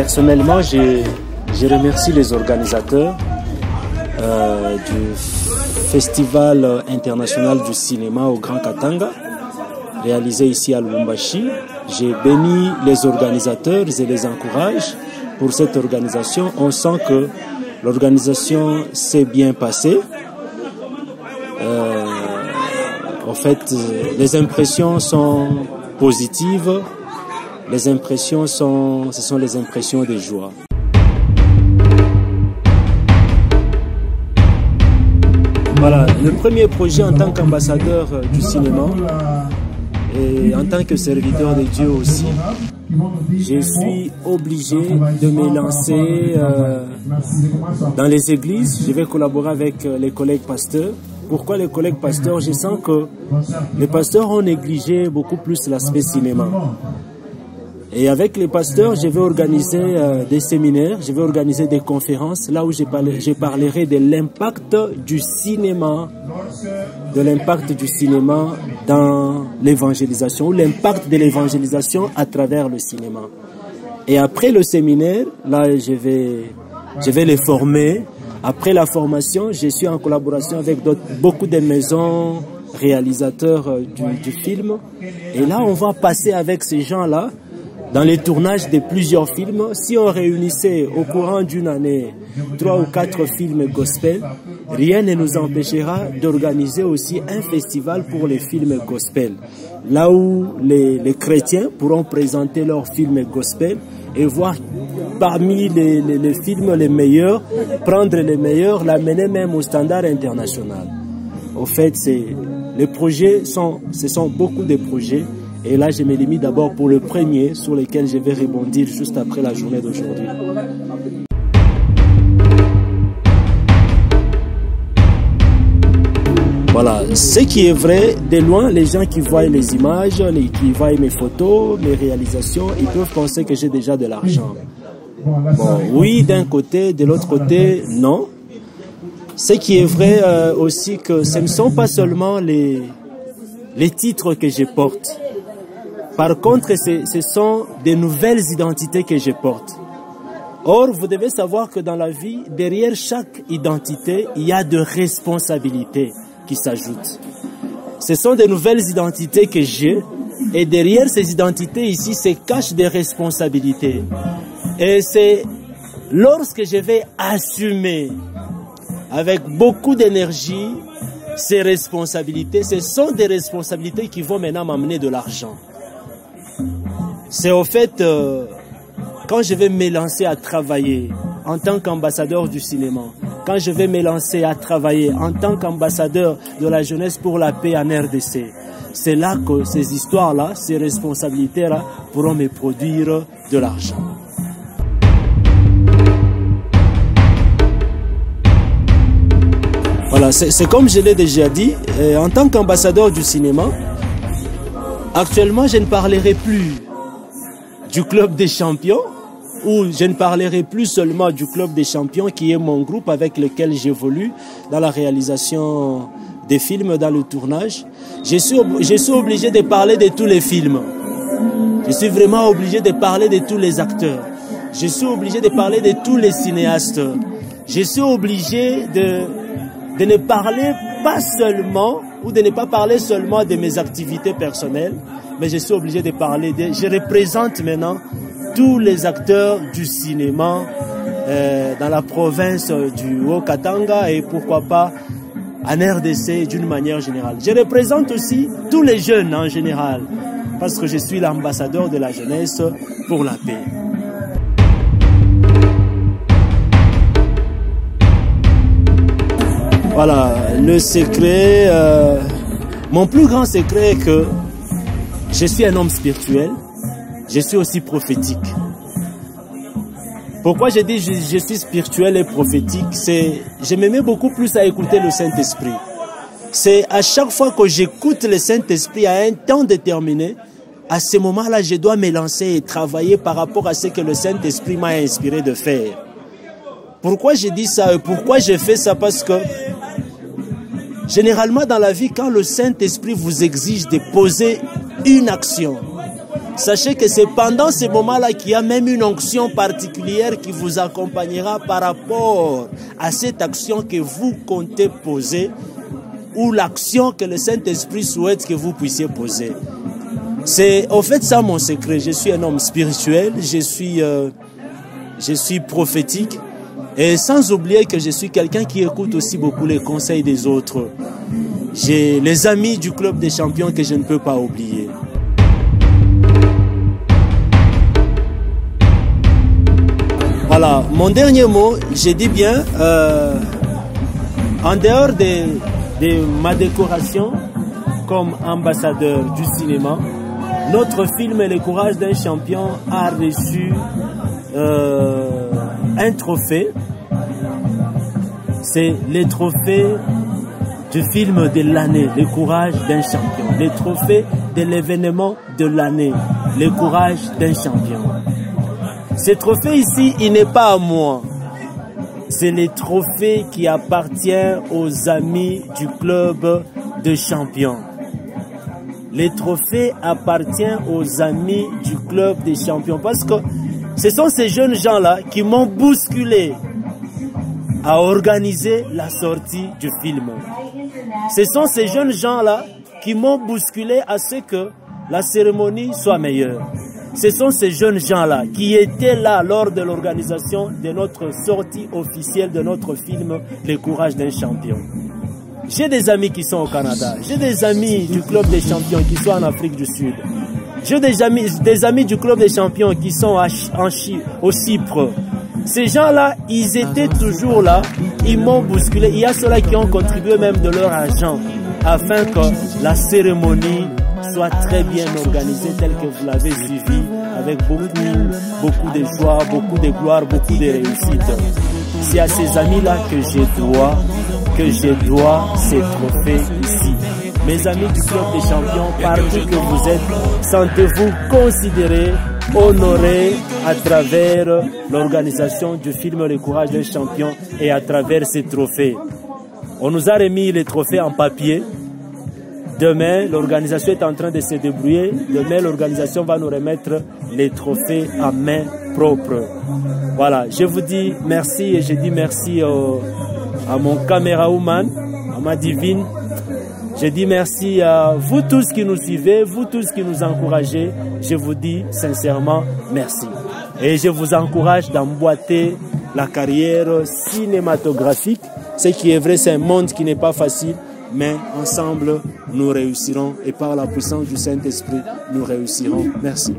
Personnellement, je remercie les organisateurs du Festival international du cinéma au Grand Katanga, réalisé ici à Lubumbashi. J'ai béni les organisateurs et les encourage pour cette organisation. On sent que l'organisation s'est bien passée. En fait, les impressions sont positives. Les impressions ce sont les impressions de joie. Voilà, le premier projet en tant qu'ambassadeur du cinéma et en tant que serviteur de Dieu aussi, je suis obligé de me lancer dans les églises. Je vais collaborer avec les collègues pasteurs. Pourquoi les collègues pasteurs? Je sens que les pasteurs ont négligé beaucoup plus l'aspect cinéma. Et avec les pasteurs, je vais organiser des séminaires, je vais organiser des conférences, là où je parlerai de l'impact du cinéma, dans l'évangélisation, ou l'impact de l'évangélisation à travers le cinéma. Et après le séminaire, là, je vais les former. Après la formation, je suis en collaboration avec beaucoup de maisons réalisateurs du film. Et là, on va passer avec ces gens-là dans les tournages de plusieurs films. Si on réunissait au courant d'une année 3 ou 4 films gospel, rien ne nous empêchera d'organiser aussi un festival pour les films gospel. Là où les chrétiens pourront présenter leurs films gospel et voir parmi les films les meilleurs, prendre les meilleurs, l'amener même au standard international. Au fait, les projets ce sont beaucoup de projets. Et là, je me limite d'abord pour le premier sur lequel je vais rebondir juste après la journée d'aujourd'hui. Voilà, ce qui est vrai, de loin, les gens qui voient les images, qui voient mes photos, mes réalisations, ils peuvent penser que j'ai déjà de l'argent. Bon, oui, d'un côté, de l'autre côté, non. Ce qui est vrai aussi, que ce ne sont pas seulement les titres que je porte. Par contre, ce sont des nouvelles identités que je porte. Or, vous devez savoir que dans la vie, derrière chaque identité, il y a de responsabilités qui s'ajoutent. Ce sont des nouvelles identités que j'ai, et derrière ces identités ici se cachent des responsabilités. Et c'est lorsque je vais assumer avec beaucoup d'énergie ces responsabilités, ce sont des responsabilités qui vont maintenant m'amener de l'argent. C'est au fait, quand je vais me lancer à travailler en tant qu'ambassadeur du cinéma, quand je vais me lancer à travailler en tant qu'ambassadeur de la jeunesse pour la paix en RDC, c'est là que ces histoires-là, ces responsabilités-là pourront me produire de l'argent. Voilà, c'est comme je l'ai déjà dit, en tant qu'ambassadeur du cinéma, actuellement je ne parlerai plus du Club des Champions, ou je ne parlerai plus seulement du Club des Champions qui est mon groupe avec lequel j'évolue dans la réalisation des films, dans le tournage. Je suis obligé de parler de tous les films. Je suis vraiment obligé de parler de tous les acteurs. Je suis obligé de parler de tous les cinéastes. Je suis obligé de ne parler pas seulement, ou de ne pas parler seulement de mes activités personnelles, mais je suis obligé de parler je représente maintenant tous les acteurs du cinéma dans la province du Haut-Katanga et pourquoi pas en RDC d'une manière générale. Je représente aussi tous les jeunes en général, parce que je suis l'ambassadeur de la jeunesse pour la paix. Voilà, le secret, mon plus grand secret est que je suis un homme spirituel, je suis aussi prophétique. Pourquoi je dis je suis spirituel et prophétique? Je me mets beaucoup plus à écouter le Saint-Esprit. C'est à chaque fois que j'écoute le Saint-Esprit à un temps déterminé, à ce moment-là, je dois me lancer et travailler par rapport à ce que le Saint-Esprit m'a inspiré de faire. Pourquoi je dis ça et pourquoi je fais ça? Parce que généralement dans la vie, quand le Saint-Esprit vous exige de poser une action, Sachez que c'est pendant ces moments-là qu'il y a même une onction particulière qui vous accompagnera par rapport à cette action que vous comptez poser ou l'action que le Saint-Esprit souhaite que vous puissiez poser. C'est au fait ça mon secret. Je suis un homme spirituel, je suis prophétique et sans oublier que je suis quelqu'un qui écoute aussi beaucoup les conseils des autres. J'ai les amis du club des champions que je ne peux pas oublier. Voilà, mon dernier mot, j'ai dit bien, en dehors de ma décoration comme ambassadeur du cinéma, notre film Le courage d'un champion a reçu un trophée. C'est le trophée du film de l'année, Le courage d'un champion. Le trophée de l'événement de l'année, Le courage d'un champion. Ce trophée ici, il n'est pas à moi. C'est le trophée qui appartient aux amis du club de champions. Le trophée appartient aux amis du club des champions. Parce que ce sont ces jeunes gens-là qui m'ont bousculé à organiser la sortie du film. Ce sont ces jeunes gens-là qui m'ont bousculé à ce que la cérémonie soit meilleure. Ce sont ces jeunes gens-là qui étaient là lors de l'organisation de notre sortie officielle de notre film Le courage d'un champion. J'ai des amis qui sont au Canada, j'ai des amis du club des champions qui sont en Afrique du Sud. J'ai des amis du club des champions qui sont au Chypre. Ces gens-là, ils étaient toujours là, ils m'ont bousculé. Il y a ceux-là qui ont contribué même de leur argent afin que la cérémonie soit très bien organisée telle que vous l'avez suivie avec beaucoup de joie, beaucoup de gloire, beaucoup de réussite. C'est à ces amis-là que je dois ces trophées ici. Mes amis du club des champions, partout que vous êtes, sentez-vous considérés, honorés à travers l'organisation du film Le courage des champions et à travers ces trophées. On nous a remis les trophées en papier. Demain, l'organisation est en train de se débrouiller. Demain, l'organisation va nous remettre les trophées à main propre. Voilà, je vous dis merci et je dis merci à mon caméraman, à ma divine. Je dis merci à vous tous qui nous suivez, vous tous qui nous encouragez. Je vous dis sincèrement merci. Et je vous encourage d'emboîter la carrière cinématographique. Ce qui est vrai, c'est un monde qui n'est pas facile, mais ensemble, nous réussirons. Et par la puissance du Saint-Esprit, nous réussirons. Merci.